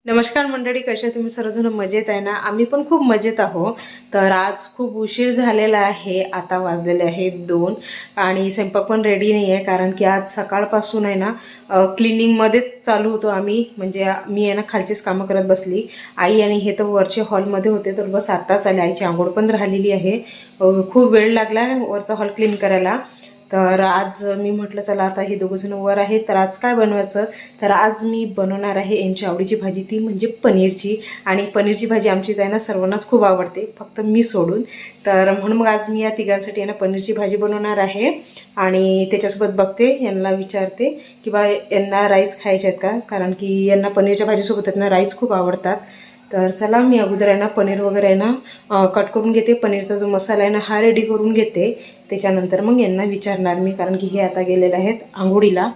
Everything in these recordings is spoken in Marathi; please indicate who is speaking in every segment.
Speaker 1: नमस्कार मंडळी, कशा तुम्ही सर्वजण मजेत आहे ना? आम्ही पण खूप मजेत आहोत. तर आज खूप उशीर झालेला आहे. आता वाजलेले आहेत 2 आणि स्वयंपाक पण रेडी नाही आहे, कारण की आज सकाळपासून आहे ना क्लिनिंगमध्येच चालू होतो आम्ही. म्हणजे मी आहे ना खालचीच कामं करत बसली. आई आणि हे तर वरचे हॉलमध्ये होते, तर बस आत्ताच आले. आईची आंघोळ पण राहिलेली आहे. खूप वेळ लागला वरचा हॉल क्लीन करायला. तर आज मी म्हटलं चला आता हे दोघंजण वर आहेत, तर आज काय बनवायचं. तर आज मी बनवणार आहे यांची आवडीची भाजी, ती म्हणजे पनीरची. आणि पनीरची भाजी आमची त्यांना सर्वांनाच खूप आवडते, फक्त मी सोडून. तर म्हणून मग आज मी या तिघांसाठी यांना पनीरची भाजी बनवणार आहे. आणि त्याच्यासोबत बघते, यांना विचारते की बा यांना राईस खायचे आहेत का, कारण की यांना पनीरच्या भाजीसोबत यांना राईस खूप आवडतात. तर चला मी अगोदर आहे ना पनीर वगैरे आहे ना कट करून घेते. पनीरचा जो मसाला आहे ना हा रेडी करून घेते. त्याच्यानंतर मग यांना विचारणार मी, कारण की हे आता गेलेले आहेत आंघोळीला.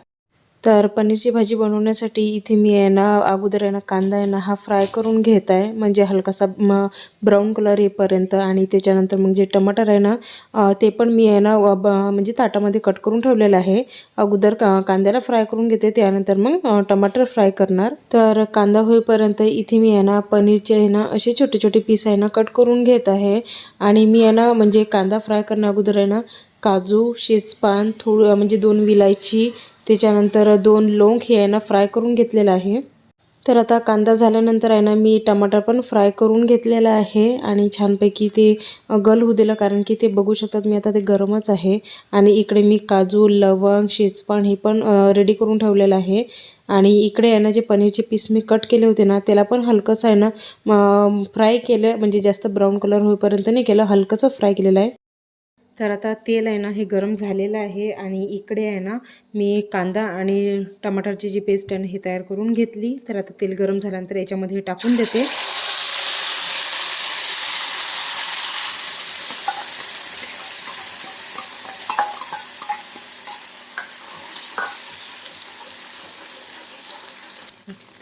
Speaker 1: तर पनीरची भाजी बनवण्यासाठी इथे मी आहे ना अगोदर आहे ना कांदा आहे ना हा फ्राय करून घेत आहे, म्हणजे हलकासा ब्राऊन कलर येईपर्यंत. आणि त्याच्यानंतर मग जे टमाटर आहे ना ते पण मी आहे ना म्हणजे ताटामध्ये कट करून ठेवलेलं आहे. अगोदर कांद्याला फ्राय करून घेते, त्यानंतर मग टमाटर फ्राय करणार. तर कांदा होईपर्यंत इथे मी आहे ना पनीरचे आहे ना असे छोटे छोटे पीस आहे ना कट करून घेत आहे. आणि मी आहे ना म्हणजे कांदा फ्राय करण्या अगोदर आहे ना काजू, शेजपान, थोडं म्हणजे 2 विलायची, त्याच्यानंतर 2 लवंग हे आहे ना फ्राय करून घेतलेलं आहे. तर आता कांदा झाल्यानंतर आहे ना मी टमाटर पण फ्राय करून घेतलेलं आहे आणि छानपैकी ते गल होऊ दिलं, कारण की ते बघू शकतात मी आता ते गरमच आहे. आणि इकडे मी काजू, लवंग, शेजपान हे पण रेडी करून ठेवलेलं आहे. आणि इकडे आहे ना जे पनीरचे पीस मी कट केले होते ना त्याला पण हलकंसं आहे ना फ्राय केलं, म्हणजे जास्त ब्राऊन कलर होईपर्यंत नाही केलं, हलकंसं फ्राय केलेलं आहे. तर आता तेल आहे ना हे गरम झालेलं आहे. आणि इकडे आहे ना मी कांदा आणि टमाटरची जी पेस्ट आहे ना ही तयार करून घेतली. तर आता तेल गरम झाल्यानंतर याच्यामध्ये टाकून देते.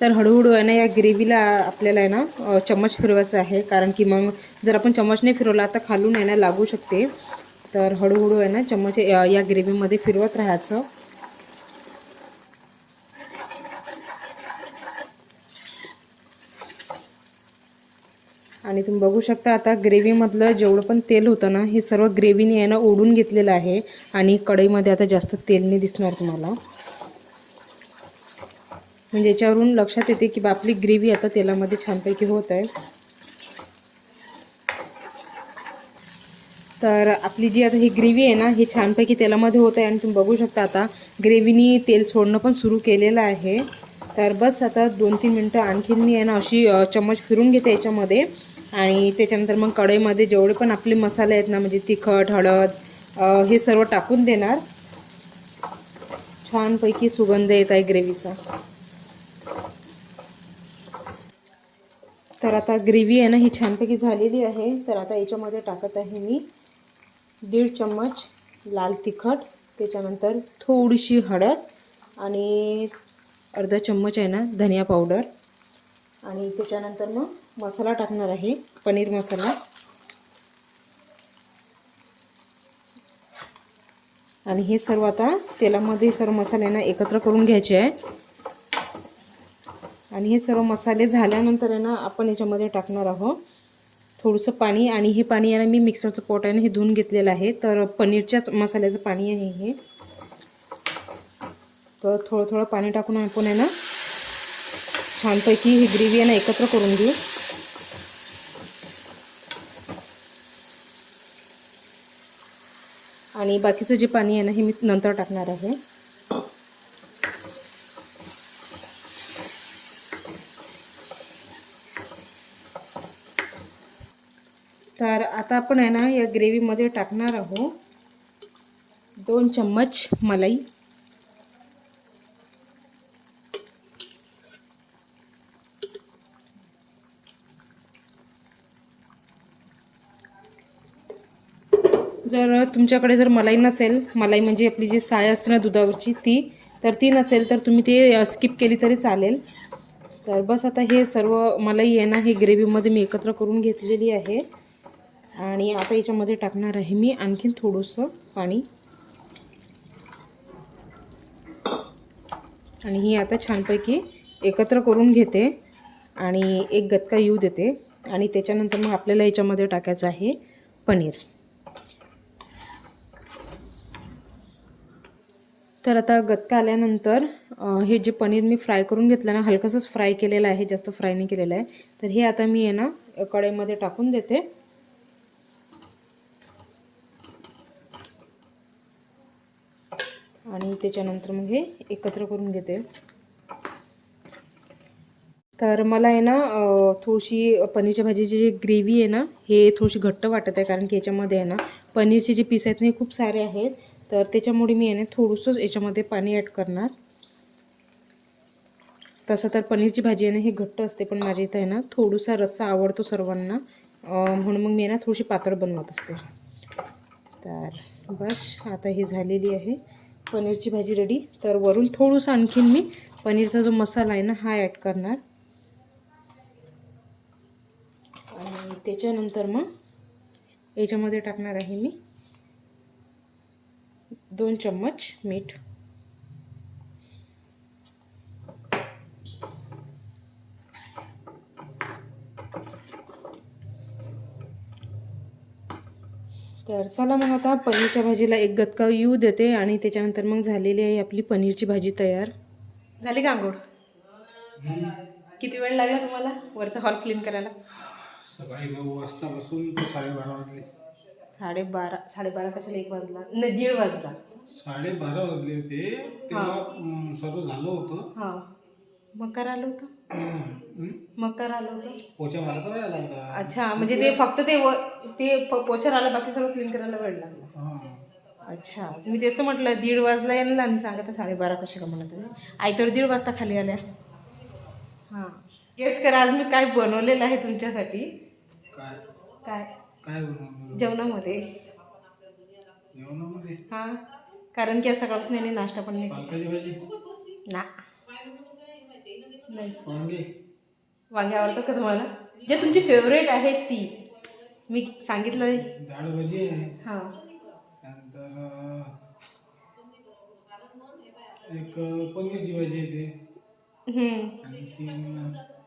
Speaker 1: तर हळूहळू आहे ना या ग्रेव्हीला आपल्याला आहे ना चम्मच फिरवायचा आहे, कारण की मग जर आपण चम्मच नाही फिरवला तर खालून आहे ना लागू शकते. तर हळूहळू आहे ना चम्मच या ग्रेव्हीमध्ये फिरवत राहायचं. आणि तुम्ही बघू शकता आता ग्रेव्हीमधलं जेवढं पण तेल होतं ना हे सर्व ग्रेव्हीने आहे ना ओढून घेतलेलं आहे. आणि कढईमध्ये आता जास्त तेल नाही दिसणार तुम्हाला, म्हणजे याच्यावरून लक्षात येते की आपली ग्रेव्ही आता तेलामध्ये छानपैकी होत आहे. तर आपली जी आता ही ग्रेव्ही आहे ना ही छानपैकी तेलामध्ये होत आहे. आणि तुम्ही बघू शकता आता ग्रेव्हीनी तेल सोडणं पण सुरू केलेलं आहे. तर बस आता 2-3 मिनटं आणखीन मी आहे ना अशी चम्मच फिरून घेते याच्यामध्ये. आणि त्याच्यानंतर मग कढईमध्ये जेवढे पण आपले मसाले आहेत ना, म्हणजे तिखट, हळद, हे सर्व टाकून देणार. छानपैकी सुगंध येत आहे ग्रेव्हीचा. तर आता ग्रेव्ही आहे ना ही छानपैकी झालेली आहे. तर आता याच्यामध्ये टाकत आहे मी 1.5 चम्मच लाल तिखट, त्याच्यानंतर थोडीशी हळद आणि अर्धा चम्मच आहे ना धनिया पावडर. आणि त्याच्यानंतर मग मसाला टाकणार आहे, पनीर मसाला. आणि हे सर्व आता तेलामध्ये सर्व मसाल्यांना एकत्र करून घ्यायचे आहे. आणि हे सर्व मसाले झाल्यानंतर आहे ना आपण याच्यामध्ये टाकणार आहोत थोडंसं पाणी. आणि हे पाणी आहे ना मी मिक्सरचं पोट आहे ना हे धुवून घेतलेलं आहे. तर पनीरच्याच मसाल्याचं पाणी आहे हे. तर थोडं थोडं पाणी टाकून आपण आहे ना छानपैकी ही ग्रेव्ही आहे ना एकत्र करून घेऊ. आणि बाकीचं जे पाणी आहे ना हे मी नंतर टाकणार आहे. तर आता आपण आहे ना या ग्रेव्हीमध्ये टाकणार आहोत 2 चम्मच मलाई. जर तुमच्याकडे जर मलाई नसेल, मलाई म्हणजे आपली जी साय असते ना दुधावरची ती नसेल तर तुम्ही ते स्किप केली तरी चालेल. तर बस आता हे सर्व मलाई आहे ना ही ग्रेव्हीमध्ये मी एकत्र करून घेतलेली आहे. आणि आता याच्यामध्ये टाकणार आहे मी आणखीन थोडंसं पाणी. आणि ही आता छानपैकी एकत्र करून घेते. आणि एक गटका येऊ देते आणि त्याच्यानंतर मग आपल्याला याच्यामध्ये टाकायचं आहे पनीर. तर आता गटका आल्यानंतर हे जे पनीर मी फ्राय करून घेतलं ना, हलकंसंच फ्राय केलेलं आहे, जास्त फ्राय नाही केलेलं आहे. तर हे आता मी आहे ना कढईमध्ये टाकून देते. आणि त्याच्यानंतर मग हे एकत्र करून घेते. तर मला आहे ना थोडीशी पनीरच्या भाजीची जी ग्रेव्ही आहे ना, हे थोडीशी घट्ट वाटत आहे, कारण की याच्यामध्ये आहे ना पनीरचे जे पीस आहेत ना हे खूप सारे आहेत. तर त्याच्यामुळे मी आहे ना थोडंसंच याच्यामध्ये पाणी ॲड करणार. तसं तर पनीरची भाजी आहे ना ही घट्ट असते, पण माझ्या इथं आहे ना थोडासा रस्सा आवडतो सर्वांना, म्हणून मग मी आहे ना थोडीशी पातळ बनवत असते. तर बस आता ही झालेली आहे पनीरची भाजी रेडी. तर वरून थोडंसं आणखीन मी पनीरचा जो मसाला आहे ना हा ॲड करणार. आणि त्याच्यानंतर मग याच्यामध्ये टाकणार आहे मी 2 चम्मच मीठ. तर चला मग आता पनीरच्या भाजीला एक गटका येऊ देते आणि त्याच्यानंतर मग झालेली आहे आपली पनीरची भाजी तयार. झाली का अंघोळ? किती वेळ लागला तुम्हाला वरचा हॉल क्लीन करायला?
Speaker 2: सकाळी 9 वाजतापासून 12:30 वाजले.
Speaker 1: 12:30 कशाला 1 वाजला? नाही 1:30 वाजला.
Speaker 2: 12:30 वाजले होते तेव्हा सर्व झालं होतं.
Speaker 1: हां मग करा आलं होतं. मग करा आलं होतं.
Speaker 2: पोचा मारायचा वेळ आला होता.
Speaker 1: अच्छा, म्हणजे ते फक्त ते पोचर आलं, बाकी सगळं क्लीन करायला वेळ लागला. अच्छा, मी तेच तर म्हटलं 1:30 वाजला यांना आणि सांगता 12:30 कशा का म्हणत आहे. आई तर 1:30 वाजता खाली आल्या. हां गेस करा आज मी काय बनवलेलं आहे तुमच्यासाठी.
Speaker 2: काय
Speaker 1: काय
Speaker 2: काय बनवलं
Speaker 1: जेवणामध्ये?
Speaker 2: जेवणामध्ये
Speaker 1: हां, कारण की आज सकाळपासून यांनी नाश्ता पण नाही
Speaker 2: पालकाची भाजी
Speaker 1: ना. नाही
Speaker 2: वांगे.
Speaker 1: वांगे आवडतात का तुम्हाला? जे तुमची फेवरेट आहे ती मी सांगितलं आहे.
Speaker 2: डाळ भाजी आहे.
Speaker 1: हां
Speaker 2: त्यानंतर एक पनीरची भाजी आहे ते. आणखी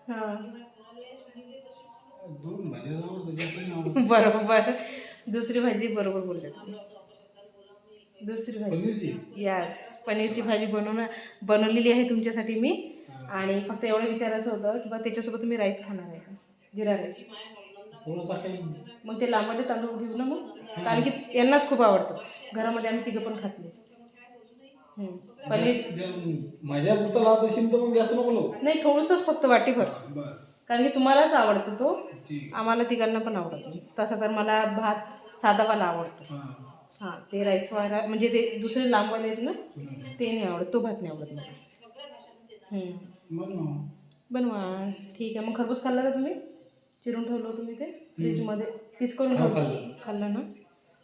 Speaker 1: हां
Speaker 2: 2 भाज्या आवडतात, जास्त नाही आवडत.
Speaker 1: बरोबर, दुसरी भाजी बरोबर बोलले तुम्ही. दुसरी भाजी
Speaker 2: पनीरची
Speaker 1: यस, पनीरची भाजी बनवलेली आहे तुमच्यासाठी मी. आणि फक्त एवढं विचारायचं होतं की बा त्याच्यासोबत तुम्ही राईस खाणार आहे का? जिरा राईस.
Speaker 2: थोडासा काही
Speaker 1: मग ते लांबमध्ये तांदूळ घेऊ ना मग, कारण की यांनाच खूप आवडतं. घरामध्ये आम्ही तिघं पण खात नाही. पनीर
Speaker 2: माझ्या पुरता लावत असेल तर मग जास्त नको लावू.
Speaker 1: नाही, थोडंसंच फक्त वाटीभर,
Speaker 2: बस.
Speaker 1: कारण की तुम्हालाच आवडतो तो,
Speaker 2: ठीक.
Speaker 1: आम्हाला तिघांना पण आवडतो. तसं तर मला भात साधावाला आवडतो. हां ते राईसवाला म्हणजे ते दुसरे लांबवाले आहेत ना ते नाही आवडत, तो भात नाही आवडत मला. बनवा. ठीक आहे. मग खरबूज खाल्ला का तुम्ही? चिरून ठेवलं होतं मी ते फ्रीजमध्ये, पीस करून खाल्लं ना.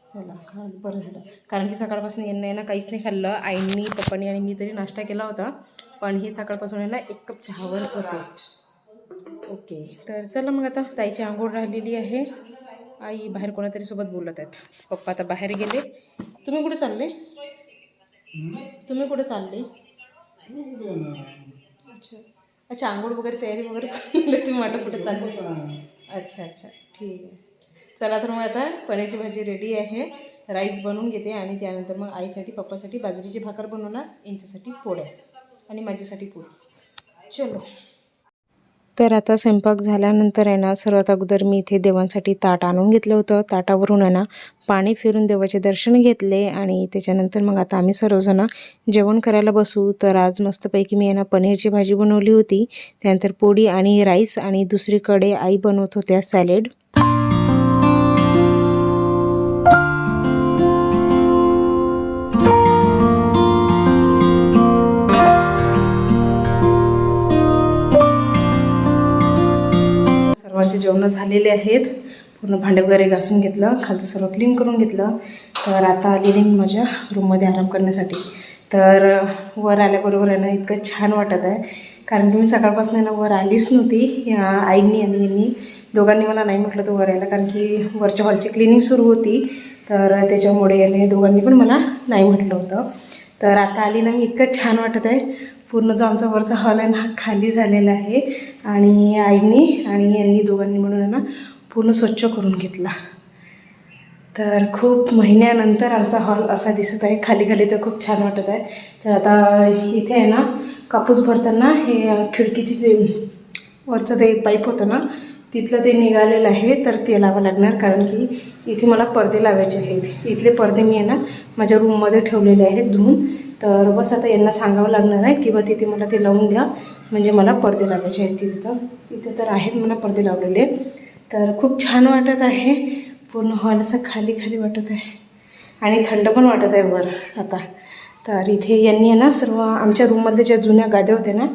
Speaker 1: चला खा, बरं झालं. कारण की सकाळपासून यांना ना काहीच नाही खाल्लं. आईंनी पप्पांनी आणि मी तरी नाश्ता केला होता, पण ही सकाळपासून यांना 1 कप चहावरच होते. ओके, तर चला मग आता ताईची आंघोळ राहिलेली आहे. आई बाहेर कोणातरी सोबत बोलत आहेत. पप्पा आता बाहेर गेले. तुम्ही कुठे चालले? तुम्ही कुठे चालले? अच्छा अच्छा, आंघोळ वगैरे तयारी वगैरे तुम्ही म्हटलं कुठे चालले? अच्छा अच्छा, ठीक आहे. चला तर मग आता पनीरची भाजी रेडी आहे. राईस बनवून घेते आणि त्यानंतर मग आईसाठी पप्पासाठी बाजरीची भाकर बनवणार, यांच्यासाठी पोळ्या आणि माझ्यासाठी पोळी. चलो. तर आता स्वयंपाक झाल्यानंतर आहे ना सर्वात अगोदर मी इथे देवांसाठी ताट आणून घेतलं होतं. ताटावरून आहे ना पाणी फिरून देवाचे दर्शन घेतले आणि त्याच्यानंतर मग आता आम्ही सर्वजण जेवण करायला बसू. तर आज मस्तपैकी मी आहे ना पनीरची भाजी बनवली होती, त्यानंतर पोळी आणि राईस, आणि दुसरीकडे आई बनवत होत्या सॅलेड. सर्वांचे जेवण झालेले आहेत. पूर्ण भांडे वगैरे घासून घेतलं, खालचं सर्व क्लीन करून घेतलं. तर आता आलेली मी माझ्या रूममध्ये आराम करण्यासाठी. तर वर आल्याबरोबर आहे ना इतकं छान वाटत आहे, कारण की मी सकाळपासून ना वर आलीच नव्हती. आईंनी आणि यांनी दोघांनी मला नाही म्हटलं तर वर यायला, कारण की वरच्या हॉलची क्लिनिंग सुरू होती. तर त्याच्यामुळे याने दोघांनी पण मला नाही म्हटलं होतं. तर आता आली ना मी, इतकं छान वाटत आहे. पूर्ण जो आमचा वरचा हॉल आहे ना हा खाली झालेला आहे आणि आईनी आणि यांनी दोघांनी मिळून आहे ना पूर्ण स्वच्छ करून घेतला. तर खूप महिन्यानंतर आमचा हॉल असा दिसत आहे खाली खाली, तर खूप छान वाटत आहे. तर आता इथे आहे ना कापूस भरताना हे खिडकीची जे वरचं ते पाईप होतं ना तिथलं ते निघालेलं आहे, तर ते लावावं लागणार. कारण की इथे मला पडदे लावायचे आहेत. इथले पडदे मी आहे ना माझ्या रूममध्ये ठेवलेले आहेत धुवून. तर बस आता यांना सांगावं लागणार आहे की बा तिथे मला ते लावून द्या, म्हणजे मला पडदे लावायचे आहेत तिथं. इथे तर आहेत मला पडदे लावलेले. तर खूप छान वाटत आहे. पूर्ण हॉल असं खाली खाली वाटत आहे आणि थंड पण वाटत आहे वर आता. तर इथे यांनी आहे ना सर्व आमच्या रूममधले ज्या जुन्या गाद्या होत्या ना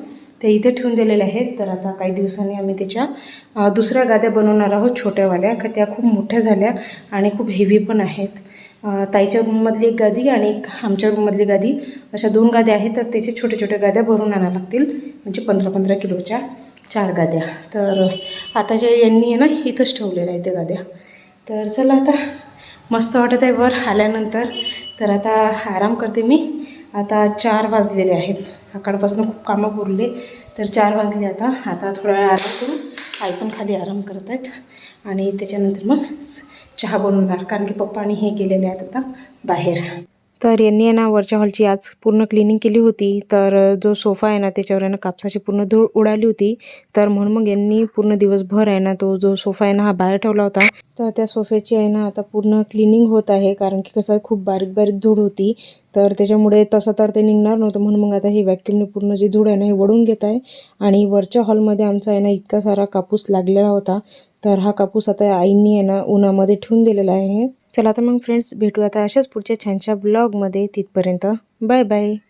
Speaker 1: ते इथे ठेवून दिलेले आहेत. तर आता काही दिवसांनी आम्ही त्याच्या दुसऱ्या गाद्या बनवणार आहोत छोट्यावाल्या, का त्या खूप मोठ्या झाल्या आणि खूप हेवी पण आहेत. ताईच्या रूममधली एक गादी आणि एक आमच्या रूममधली गादी, अशा 2 गाद्या आहेत. तर त्याचे छोट्या छोट्या गाद्या भरून आणावं लागतील, म्हणजे 15-15 किलोच्या 4 गाद्या. तर आता जे यांनी आहे ना इथंच ठेवलेल्या आहेत त्या गाद्या. तर चला आता मस्त वाटत आहे वर आल्यानंतर. तर आता आराम करते मी. आता 4 वाजलेले आहेत. सकाळपासून खूप कामं पुरले, तर 4 वाजले आता. आता थोडा वेळ आराम करून आई पण खाली आराम करत आहेत आणि त्याच्यानंतर मग चहा बनवणार, कारण की पप्पा आणि हे गेलेले आहेत आता बाहेर. तर यांनी आहे ना वरच्या हॉलची आज पूर्ण क्लिनिंग केली होती. तर जो सोफा आहे ना त्याच्यावर आहे ना कापसाची पूर्ण धूळ उडाली होती. तर म्हणून मग यांनी पूर्ण दिवसभर आहे ना तो जो सोफा आहे ना हा बाहेर ठेवला होता. तर त्या सोफ्याची आहे ना आता पूर्ण क्लिनिंग होत आहे, कारण की कसं खूप बारीक बारीक धूळ होती. तर त्याच्यामुळे तसं तर ते निघणार नव्हतं, म्हणून मग आता हे व्हॅक्यूमने पूर्ण जी धूळ आहे ना हे वळून घेत आहे. आणि वरच्या हॉलमध्ये आमचा आहे ना इतका सारा कापूस लागलेला होता. तर हा कापूस आता आईंनी आहे ना उन्हामध्ये ठेवून दिलेला आहे. चला तर मग फ्रेंड्स, भेटू आता अशाच पुढच्या छानशा ब्लॉगमध्ये. तिथपर्यंत बाय बाय.